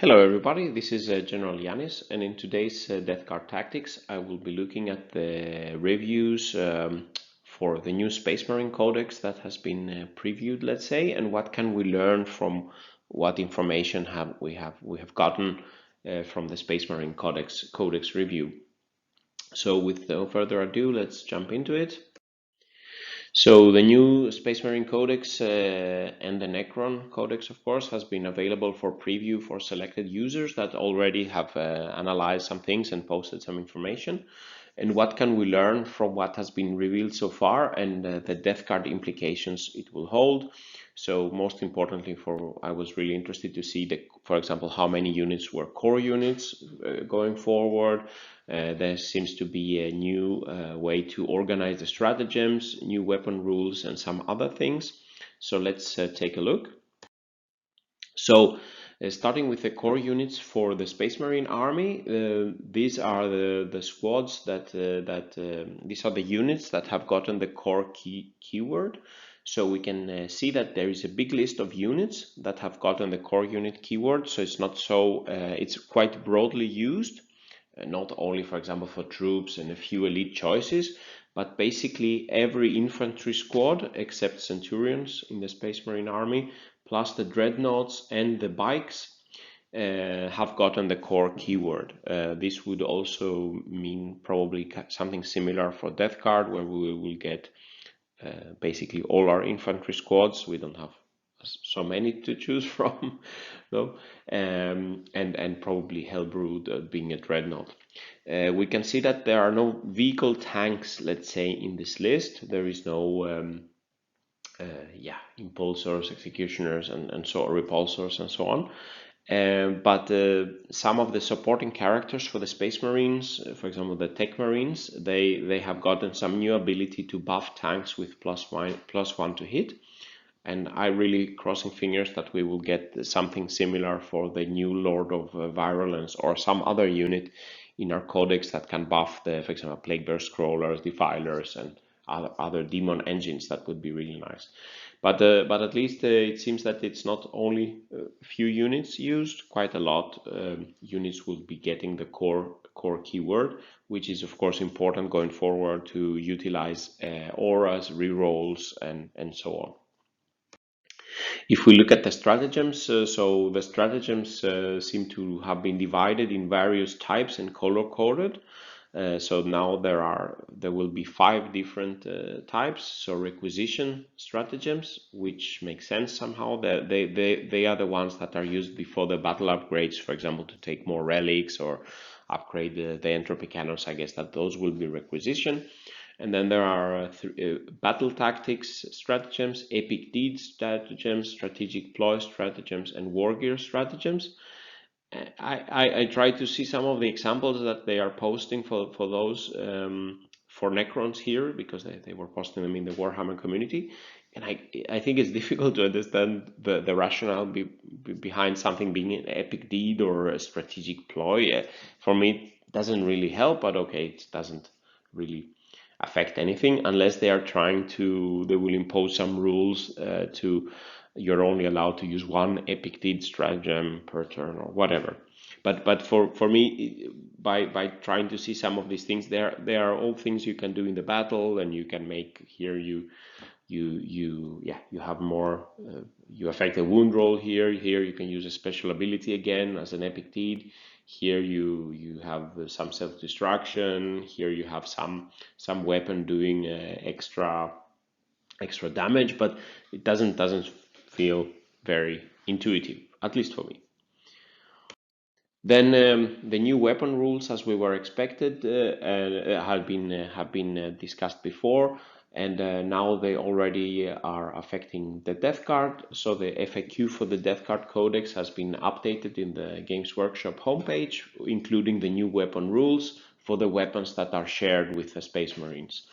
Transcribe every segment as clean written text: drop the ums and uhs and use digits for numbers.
Hello everybody, this is General Yanis, and in today's Death Guard Tactics I will be looking at the reviews for the new Space Marine Codex that has been previewed, let's say, and what can we learn from what information we have gotten from the Space Marine Codex review. So with no further ado, let's jump into it. So the new Space Marine Codex and the Necron Codex, of course, has been available for preview for selected users that already have analyzed some things and posted some information. And what can we learn from what has been revealed so far and the Death Guard implications it will hold. So most importantly, I was really interested to see, for example, how many units were core units going forward. There seems to be a new way to organize the stratagems, new weapon rules, and some other things. So let's take a look. So starting with the core units for the Space Marine Army, these are the squads these are the units that have gotten the core keyword. So we can see that there is a big list of units that have gotten the core unit keyword. So it's not so, it's quite broadly used. Not only, for example, for troops and a few elite choices, but basically every infantry squad except Centurions in the Space Marine Army, plus the dreadnoughts and the bikes, have gotten the core keyword. This would also mean probably something similar for Death Guard, where we will get basically all our infantry squads. We don't have so many to choose from, no, and probably Hellbrood being a dreadnought. We can see that there are no vehicle tanks, let's say, in this list. There is no impulsors, executioners, and so repulsors and so on. But some of the supporting characters for the Space Marines, for example, the Tech Marines, they have gotten some new ability to buff tanks with +1 to hit. And I'm really crossing fingers that we will get something similar for the new Lord of Virulence or some other unit in our codex that can buff the, for example, Plague Bear Scrollers, Defilers, and other demon engines. That would be really nice. But at least it seems that it's not only a few units used, quite a lot units will be getting the core keyword, which is of course important going forward to utilize auras, rerolls, and so on. If we look at the stratagems, so the stratagems seem to have been divided in various types and color coded. So now there will be 5 different types. So requisition stratagems, which makes sense somehow. They are the ones that are used before the battle upgrades, for example, to take more relics or upgrade the entropy cannons. I guess that those will be requisition. And then there are battle tactics stratagems, epic deeds stratagems, strategic ploy stratagems, and war gear stratagems. I try to see some of the examples that they are posting for those for Necrons here, because they were posting them in the Warhammer community, and I think it's difficult to understand the rationale behind something being an epic deed or a strategic ploy. For me, it doesn't really help, but okay, it doesn't really affect anything unless they are they will impose some rules you're only allowed to use one epic deed stratagem per turn or whatever. But for me, by trying to see some of these things, they are all things you can do in the battle, and you can make here you have more you affect the wound roll here you can use a special ability again as an epic deed. Here you have some self-destruction. Here you have some weapon doing extra damage, but it doesn't feel very intuitive, at least for me. Then the new weapon rules, as we were expected, have been discussed before, and now they already are affecting the Death Guard. So the FAQ for the Death Guard Codex has been updated in the Games Workshop homepage, including the new weapon rules for the weapons that are shared with the Space Marines.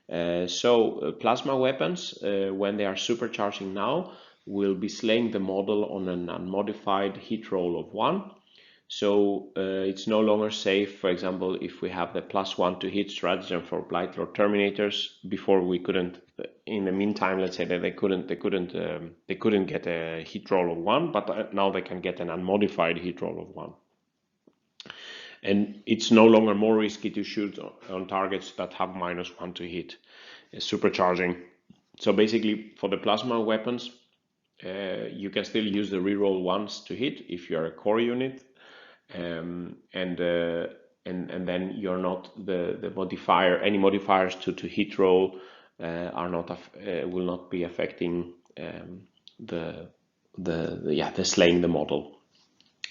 Plasma weapons, when they are supercharging now, will be slaying the model on an unmodified hit roll of 1. So it's no longer safe. For example, if we have the +1 to hit stratagem for Blightlord Terminators, before we couldn't. In the meantime, let's say that they couldn't get a hit roll of 1, but now they can get an unmodified hit roll of 1. And it's no longer more risky to shoot on targets that have -1 to hit, supercharging. So basically, for the plasma weapons, you can still use the reroll ones to hit if you're a core unit, and then you're not the modifier. Any modifiers to hit roll are not will not be affecting the slaying the model.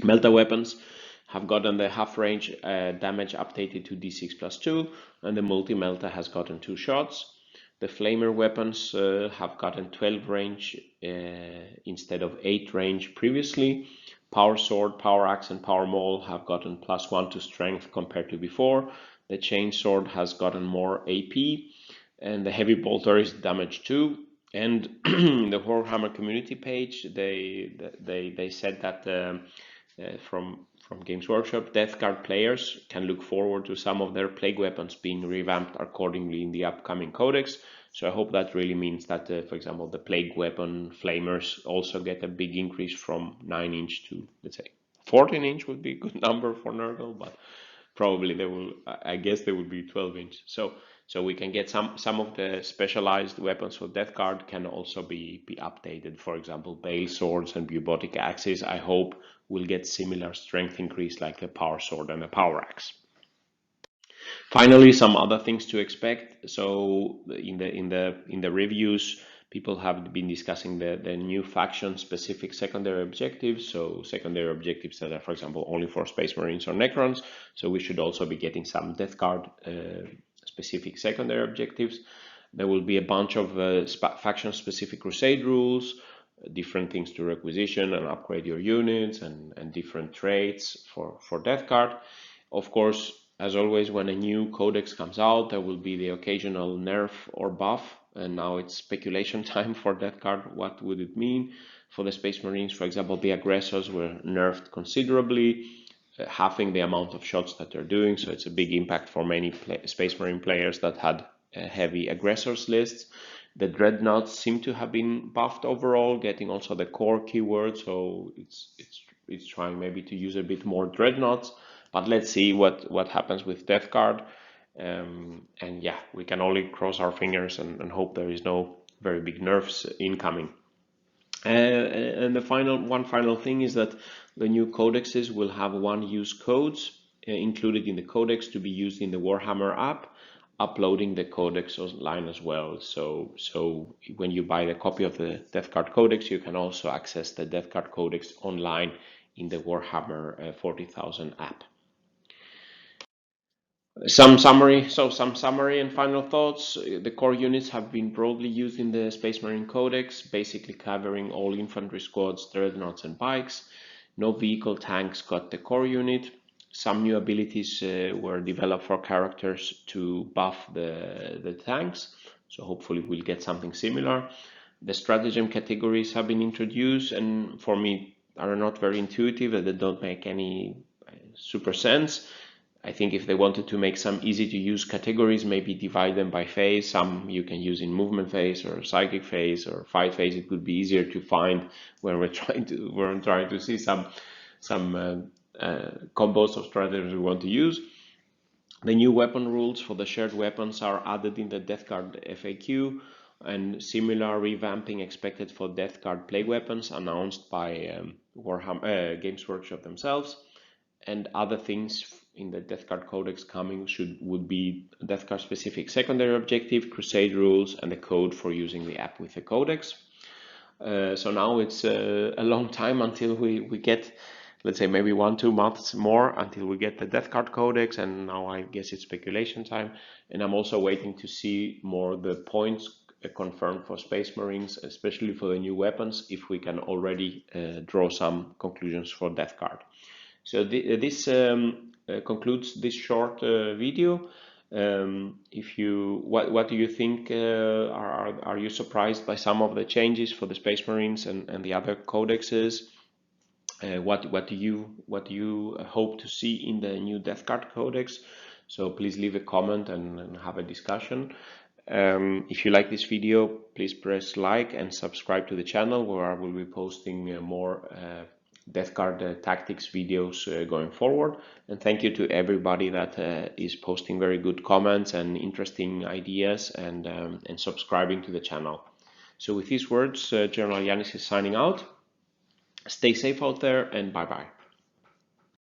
Melta weapons have gotten the half range damage updated to D6+2, and the multi-melta has gotten 2 shots. The flamer weapons have gotten 12 range instead of 8 range previously. Power sword, power axe, and power maul have gotten +1 to strength compared to before. The chain sword has gotten more AP, and the heavy bolter is damage 2. And the Warhammer community page, they said that from Games Workshop, Death Guard players can look forward to some of their plague weapons being revamped accordingly in the upcoming codex. So I hope that really means that, for example, the plague weapon flamers also get a big increase from 9-inch to, let's say, 14-inch would be a good number for Nurgle, but probably they will. I guess they will be 12-inch. So we can get some of the specialized weapons for Death Guard can also be updated. For example, Bale swords and Bubotic axes, I hope, will get similar strength increase like the power sword and the power axe. Finally, some other things to expect. So in the reviews, people have been discussing the new faction specific secondary objectives. So secondary objectives that are, for example, only for Space Marines or Necrons. So we should also be getting some Death Guard specific secondary objectives. There will be a bunch of faction specific crusade rules, different things to requisition and upgrade your units, and different traits for Death Guard. Of course, as always, when a new codex comes out, there will be the occasional nerf or buff, and now it's speculation time for Death Guard. What would it mean for the Space Marines? For example, the aggressors were nerfed considerably, halving the amount of shots that they're doing, so it's a big impact for many Space Marine players that had heavy aggressors lists. The dreadnoughts seem to have been buffed overall, getting also the core keyword, so it's trying maybe to use a bit more dreadnoughts. But let's see what happens with Death Guard. And yeah, we can only cross our fingers and hope there is no very big nerfs incoming. And the final thing is that the new codexes will have one-use codes included in the codex to be used in the Warhammer app, uploading the codex online as well. So when you buy the copy of the Death Guard Codex, you can also access the Death Guard Codex online in the Warhammer 40,000 app. Some summary and final thoughts. The core units have been broadly used in the Space Marine Codex, basically covering all infantry squads, dreadnoughts, and bikes. No vehicle tanks got the core unit. Some new abilities were developed for characters to buff the tanks, so hopefully we'll get something similar. The stratagem categories have been introduced, and for me are not very intuitive, and they don't make any super sense. I think if they wanted to make some easy to use categories, maybe divide them by phase. Some you can use in movement phase or psychic phase or fight phase. It would be easier to find when we're trying to see some combos of strategies we want to use. The new weapon rules for the shared weapons are added in the Death Guard FAQ, and similar revamping expected for Death Guard plague weapons announced by Warhammer Games Workshop themselves. And other things in the Death Guard Codex coming would be Death Guard specific secondary objective, crusade rules, and the code for using the app with the codex. So now it's a long time until we get, let's say, maybe 1-2 months more until we get the Death Guard Codex, and now I guess it's speculation time. And I'm also waiting to see more the points confirmed for Space Marines, especially for the new weapons, if we can already draw some conclusions for Death Guard. So this concludes this short video. What do you think? Are you surprised by some of the changes for the Space Marines and the other codexes? what do you hope to see in the new Death Guard Codex? So please leave a comment and have a discussion. If you like this video, please press like and subscribe to the channel, where I will be posting more Death Guard tactics videos going forward. And thank you to everybody that is posting very good comments and interesting ideas and subscribing to the channel. So with these words, General Yanis is signing out. Stay safe out there, and bye-bye.